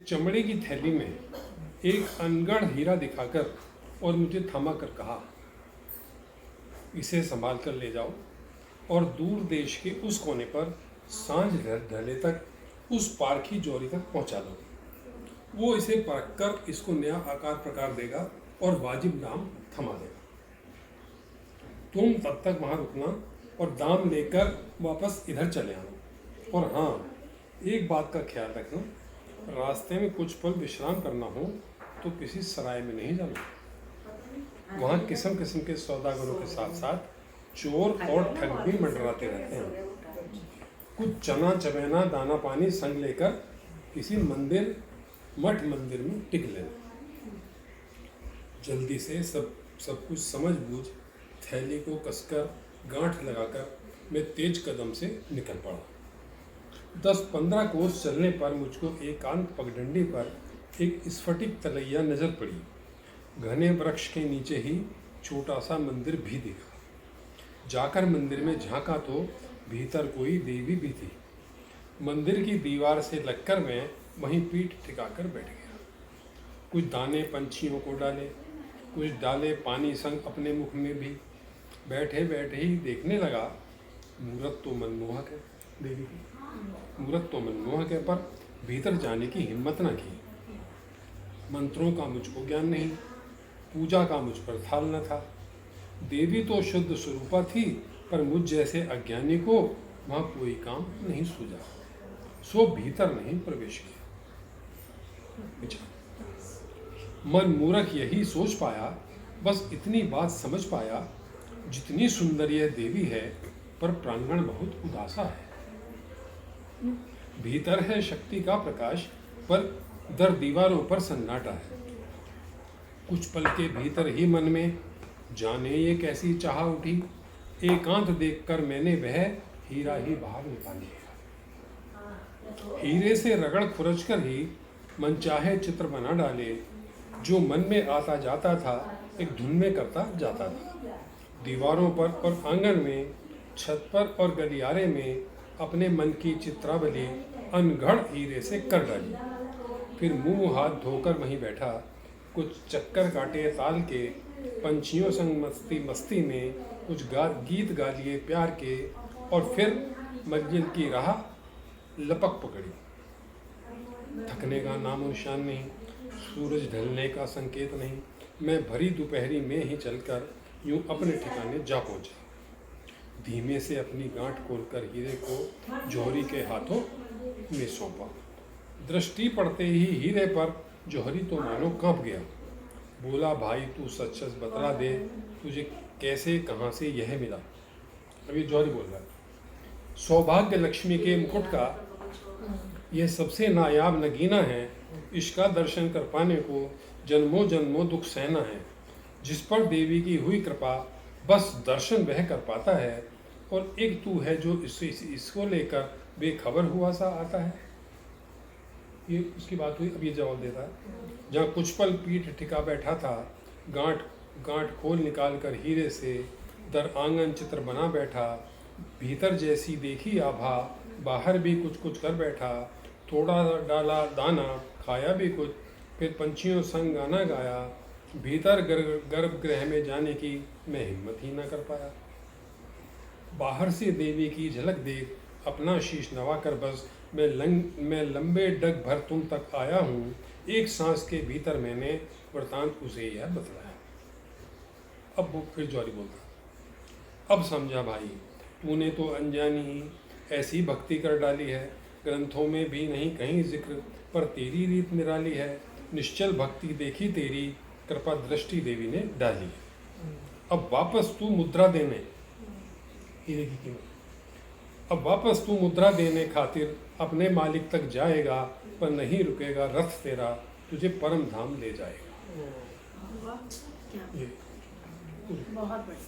चमड़े की थैली में एक अनगढ़ हीरा दिखाकर और मुझे थमा कर कहा, इसे संभाल कर ले जाओ और दूर देश के उस कोने पर सांझ ढले तक उस पारखी जोरी तक पहुंचा दो। वो इसे परख कर इसको नया आकार प्रकार देगा और वाजिब दाम थमा देगा। तुम तब तक वहाँ रुकना और दाम लेकर वापस इधर चले आना। और हाँ, एक बात का ख्याल रखना, रास्ते में कुछ पल विश्राम करना हो तो किसी सराय में नहीं जाना। वहाँ किस्म किस्म के सौदागरों के साथ साथ चोर और ठग भी मंडराते रहते हैं। कुछ चना चबेना दाना पानी संग लेकर किसी मंदिर मठ मंदिर में टिक लेना। जल्दी से सब कुछ समझ बूझ थैली को कसकर गांठ लगाकर मैं तेज कदम से निकल पड़ा। 10-15 कोस चलने पर मुझको एकांत पगडंडी पर एक स्फटिक तलैया नजर पड़ी। घने वृक्ष के नीचे ही छोटा सा मंदिर भी दिखा। जाकर मंदिर में झांका तो भीतर कोई देवी भी थी। मंदिर की दीवार से लगकर मैं वहीं पीठ टिकाकर बैठ गया। कुछ दाने पंछियों को डाले, कुछ डाले पानी संग अपने मुख में भी। बैठे बैठे ही देखने लगा, मूरत तो मनमोहक है देवी की, मूरत तो मनमोहक है, पर भीतर जाने की हिम्मत न की। मंत्रों का मुझको ज्ञान नहीं, पूजा का मुझ पर थाल न था। देवी तो शुद्ध स्वरूपा थी, पर मुझ जैसे अज्ञानी को वहाँ कोई काम नहीं सूझा, सो भीतर नहीं प्रवेश किया। मन मूर्ख यही सोच पाया, बस इतनी बात समझ पाया, जितनी सुंदर यह देवी है पर प्रांगण बहुत उदासा है। भीतर है शक्ति का प्रकाश, पर दर दीवारों पर सन्नाटा है। कुछ पल के भीतर ही मन में जाने ये कैसी चाह उठी। एकांत देखकर मैंने वह हीरा ही बाहर निकाल लिया। हीरे से रगड़ खुरच कर ही मनचाहे चित्र बना डाले। जो मन में आता जाता था एक धुन में करता जाता था। दीवारों पर और आंगन में, छत पर और गलियारे में अपने मन की चित्रावली अनगढ़ हीरे से कर डाली। फिर मुंह हाथ धोकर वहीं बैठा, कुछ चक्कर काटे ताल के, पंछियों संग मस्ती में कुछ गीत गा लिए प्यार के, और फिर मंजिल की राह लपक पकड़ी। थकने का नामो निशान नहीं, सूरज ढलने का संकेत नहीं। मैं भरी दोपहरी में ही चलकर यूं अपने ठिकाने जा पहुंचा। धीमे से अपनी गांठ खोलकर हीरे को जौहरी के हाथों में सौंपा। दृष्टि पड़ते ही हीरे पर जौहरी तो मानो कांप गया। बोला, भाई तू सच सच बतला दे, तुझे कैसे कहाँ से यह मिला। अभी जौहरी बोल रहा है, सौभाग्य लक्ष्मी के मुकुट का यह सबसे नायाब नगीना है। इसका दर्शन कर पाने को जन्मों जन्मों दुख सहना है। जिस पर देवी की हुई कृपा, बस दर्शन वह कर पाता है। और एक तू है जो इसको लेकर बेखबर हुआ सा आता है। ये उसकी बात हुई। अब ये जवाब देता है, जहाँ कुछ पल पीठ टिका बैठा था, गांठ खोल निकाल कर हीरे से दर आंगन चित्र बना बैठा। भीतर जैसी देखी आभा, बाहर भी कुछ कुछ कर बैठा। थोड़ा डाला दाना, खाया भी कुछ, फिर पंछियों संग गाना गाया। भीतर गर्भगृह में जाने की मैं हिम्मत ही न कर पाया। बाहर से देवी की झलक देख अपना शीश नवाकर बस मैं लंबे डग भर तुम तक आया हूँ। एक सांस के भीतर मैंने वृतांत उसे यह बतलाया। अब वो फिर जौहरी बोलता, अब समझा भाई, तूने तो अनजानी ही ऐसी भक्ति कर डाली है। ग्रंथों में भी नहीं कहीं जिक्र, पर तेरी रीत निराली है। निश्चल भक्ति देखी तेरी, कृपा दृष्टि देवी ने डाली। अब वापस तू मुद्रा देने, हीरे की कीमत, अब वापस तू मुद्रा देने खातिर अपने मालिक तक जाएगा, पर नहीं रुकेगा रथ तेरा, तुझे परम धाम ले जाएगा। बहुत बढ़िया।